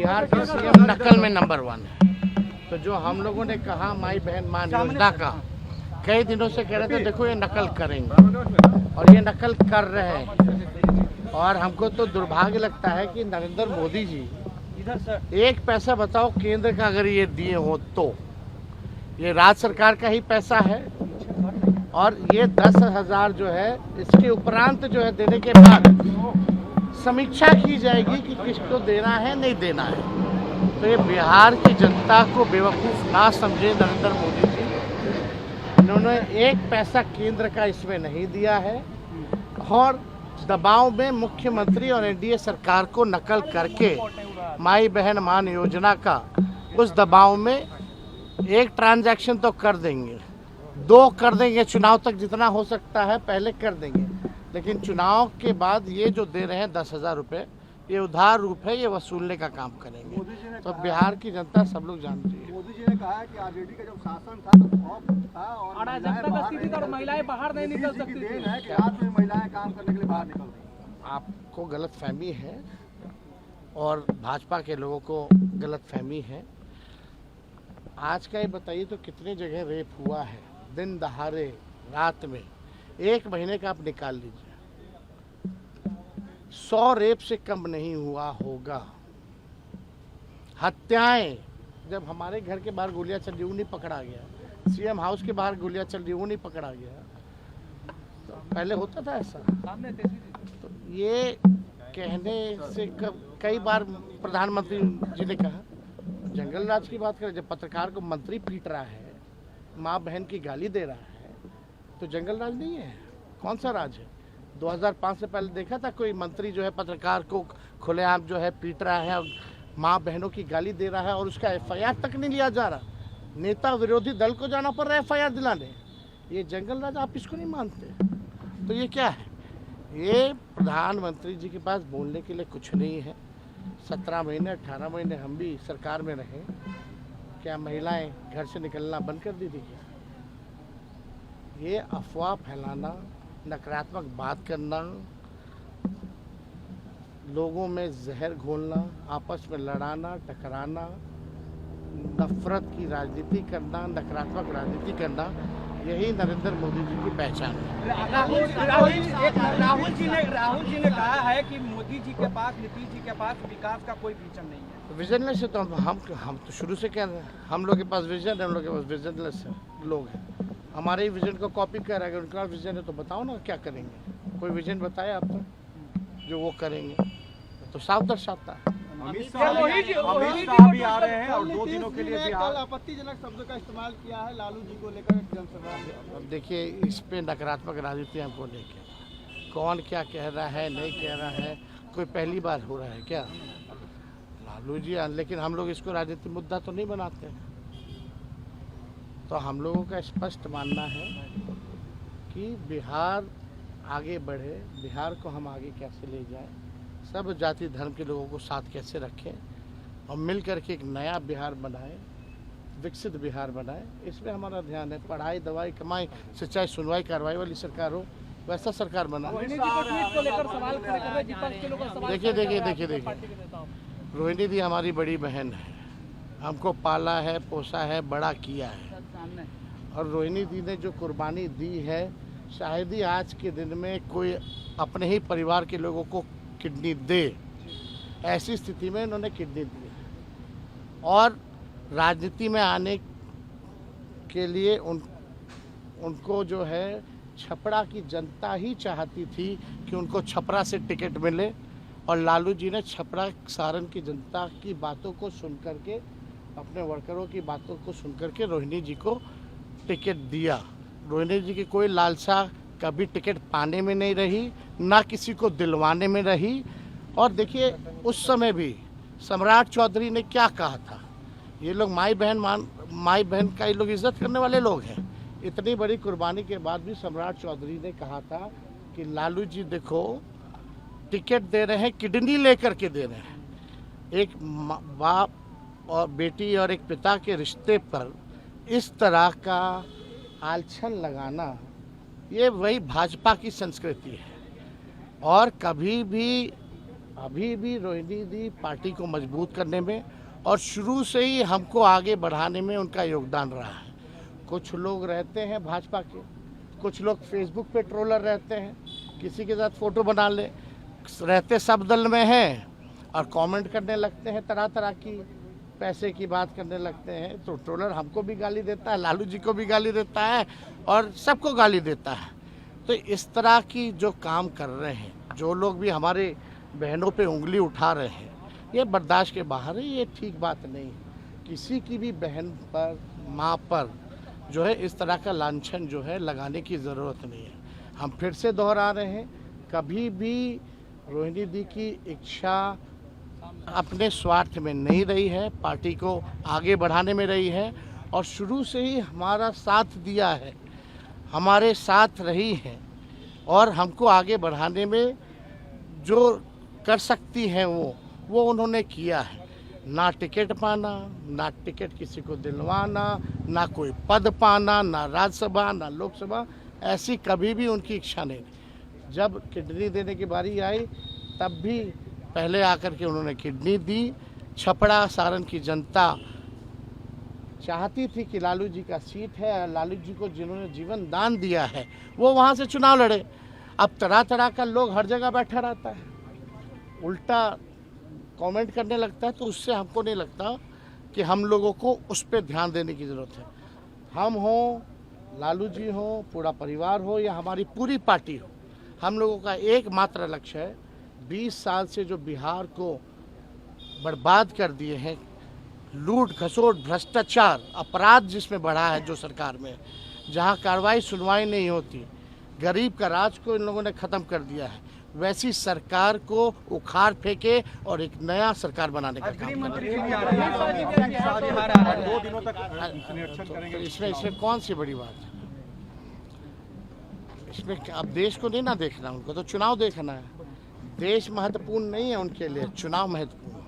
बिहार के सीएम नकल में नंबर 1 है। तो जो हम लोगों ने कहा माई बहन मान योजना का, कई दिनों से कह रहे थे देखो ये नकल करेंगे और ये नकल कर रहे हैं। और हमको तो दुर्भाग्य लगता है कि नरेंद्र मोदी जी एक पैसा बताओ केंद्र का अगर ये दिए हो तो ये राज्य सरकार का ही पैसा है। और ये 10,000 जो है इसके उपरांत जो है देने के बाद समीक्षा की जाएगी कि किसको देना है नहीं देना है। तो ये बिहार की जनता को बेवकूफ़ ना समझे नरेंद्र मोदी जी, इन्होंने एक पैसा केंद्र का इसमें नहीं दिया है और दबाव में मुख्यमंत्री और एनडीए सरकार को नकल करके माई बहन मान योजना का उस दबाव में एक ट्रांजैक्शन तो कर देंगे, 2 कर देंगे, चुनाव तक जितना हो सकता है पहले कर देंगे, लेकिन चुनाव के बाद ये जो दे रहे हैं 10,000 रुपये ये उधार रूप है, ये वसूलने का काम करेंगे। तो बिहार की जनता सब लोग जानती है। मोदी जी ने कहा है कि आरजेडी का जब शासन था तो बहुत था और महिलाएं बाहर नहीं निकल सकती थी, कि रात में महिलाएं काम करने के लिए बाहर निकल रही। आपको गलतफहमी है और भाजपा के लोगों को गलतफहमी है। आज का ये बताइए तो कितने जगह रेप हुआ है दिन दहाड़े रात में, 1 महीने का आप निकाल लीजिए, 100 रेप से कम नहीं हुआ होगा। हत्याएं, जब हमारे घर के बाहर गोलियां चल रही वो नहीं पकड़ा गया, सीएम हाउस के बाहर गोलियां चल रही वो नहीं पकड़ा गया, तो पहले होता था ऐसा। तो ये कहने से कई बार प्रधानमंत्री जी ने कहा, जंगल राज की बात करें, जब पत्रकार को मंत्री पीट रहा है, माँ बहन की गाली दे रहा है, तो जंगल राज नहीं है, कौन सा राज है? 2005 से पहले देखा था कोई मंत्री जो है पत्रकार को खुलेआम जो है पीट रहा है और माँ बहनों की गाली दे रहा है और उसका एफआईआर तक नहीं लिया जा रहा? नेता विरोधी दल को जाना पड़ रहा है एफआईआर दिलाने। ये जंगल राज, आप इसको नहीं मानते? तो ये क्या है? ये प्रधानमंत्री जी के पास बोलने के लिए कुछ नहीं है। 17 महीने 18 महीने हम भी सरकार में रहे, क्या महिलाएं घर से निकलना बंद कर दी थी क्या? ये अफवाह फैलाना, नकारात्मक बात करना, लोगों में जहर घोलना, आपस में लड़ाना टकराना, नफरत की राजनीति करना, नकारात्मक राजनीति करना, यही नरेंद्र मोदी जी की पहचान है। राहुल जी ने कहा है कि मोदी जी के पास, नीतीश जी के पास विकास का कोई विजन नहीं है। विजनलेस है तो हम तो शुरू से कह रहे हैं, हम लोग के पास विजन है, हम लोग के पास विजनलेस है लोग हैं। हमारे ही विजन को कॉपी कर रहा है, अगर उनका विजन है तो बताओ ना क्या करेंगे, कोई विजन बताया आपको जो वो करेंगे, तो साफ दर्शाता है। अमित शाह भी आ रहे हैं और 2 दिनों के लिए भी आपत्तिजनक शब्दों का इस्तेमाल किया है लालू जी को लेकर जनसभा में। अब देखिए इस पे नकारात्मक राजनीति हमको लेके, कौन क्या कह रहा है नहीं कह रहा है, कोई पहली बार हो रहा है क्या? लालू जी, लेकिन हम लोग इसको राजनीतिक मुद्दा तो नहीं बनाते हैं। तो हम लोगों का स्पष्ट मानना है कि बिहार आगे बढ़े, बिहार को हम आगे कैसे ले जाएं, सब जाति धर्म के लोगों को साथ कैसे रखें और मिल करके एक नया बिहार बनाएं, विकसित बिहार बनाएं, इसमें हमारा ध्यान है। पढ़ाई दवाई कमाई सिंचाई सुनवाई कार्रवाई वाली सरकार हो, वैसा सरकार बनाए। देखिए रोहिणी दी हमारी बड़ी बहन है, हमको पाला है, पोसा है, बड़ा किया है, और रोहिणी दी ने जो कुर्बानी दी है, शायद ही आज के दिन में कोई अपने ही परिवार के लोगों को किडनी दे, ऐसी स्थिति में इन्होंने किडनी दी है। और राजनीति में आने के लिए उनको जो है छपरा की जनता ही चाहती थी कि उनको छपरा से टिकट मिले, और लालू जी ने छपरा सारण की जनता की बातों को सुन करके, अपने वर्करों की बातों को सुन करके रोहिणी जी को टिकट दिया। रोहिणी जी की कोई लालसा कभी टिकट पाने में नहीं रही, ना किसी को दिलवाने में रही। और देखिए उस समय भी सम्राट चौधरी ने क्या कहा था, ये लोग माई बहन का ये लोग इज्जत करने वाले लोग हैं। इतनी बड़ी कुर्बानी के बाद भी सम्राट चौधरी ने कहा था कि लालू जी देखो टिकट दे रहे हैं, किडनी लेकर के दे रहे हैं। एक बाप और बेटी और एक पिता के रिश्ते पर इस तरह का आलछन लगाना, ये वही भाजपा की संस्कृति है। और कभी भी अभी भी रोहिणी दी पार्टी को मजबूत करने में और शुरू से ही हमको आगे बढ़ाने में उनका योगदान रहा है। कुछ लोग रहते हैं भाजपा के, कुछ लोग फेसबुक पे ट्रोलर रहते हैं, किसी के साथ फ़ोटो बना ले, रहते सब दल में हैं और कमेंट करने लगते हैं, तरह तरह की पैसे की बात करने लगते हैं। तो ट्रोलर हमको भी गाली देता है, लालू जी को भी गाली देता है और सबको गाली देता है। तो इस तरह की जो काम कर रहे हैं, जो लोग भी हमारे बहनों पे उंगली उठा रहे हैं, ये बर्दाश्त के बाहर है, ये ठीक बात नहीं है। किसी की भी बहन पर, माँ पर जो है इस तरह का लांछन जो है लगाने की ज़रूरत नहीं है। हम फिर से दोहरा रहे हैं, कभी भी रोहिणी दी की इच्छा अपने स्वार्थ में नहीं रही है, पार्टी को आगे बढ़ाने में रही है और शुरू से ही हमारा साथ दिया है, हमारे साथ रही है और हमको आगे बढ़ाने में जो कर सकती हैं वो उन्होंने किया है। ना टिकट पाना, ना टिकट किसी को दिलवाना, ना कोई पद पाना, ना राज्यसभा, ना लोकसभा, ऐसी कभी भी उनकी इच्छा नहीं थी। जब किडनी देने की बारी आई तब भी पहले आकर के उन्होंने किडनी दी। छपड़ा सारण की जनता चाहती थी कि लालू जी का सीट है, लालू जी को जिन्होंने जीवन दान दिया है वो वहाँ से चुनाव लड़े। अब तरह तरह का लोग हर जगह बैठा रहता है, उल्टा कमेंट करने लगता है, तो उससे हमको नहीं लगता कि हम लोगों को उस पर ध्यान देने की ज़रूरत है। हम हों, लालू जी हों, पूरा परिवार हो या हमारी पूरी पार्टी हो, हम लोगों का एकमात्र लक्ष्य है 20 साल से जो बिहार को बर्बाद कर दिए हैं, लूट खसोट भ्रष्टाचार अपराध जिसमें बढ़ा है जो सरकार में, जहां कार्रवाई सुनवाई नहीं होती, गरीब का राज को इन लोगों ने ख़त्म कर दिया है, वैसी सरकार को उखाड़ फेंके और एक नया सरकार बनाने का काम करें। 2 दिनों तक निरीक्षण करेंगे। इसमें कौन सी बड़ी बात है? इसमें अब देश को नहीं ना देखना, उनको तो चुनाव देखना है। देश महत्वपूर्ण नहीं है उनके लिए, चुनाव महत्वपूर्ण।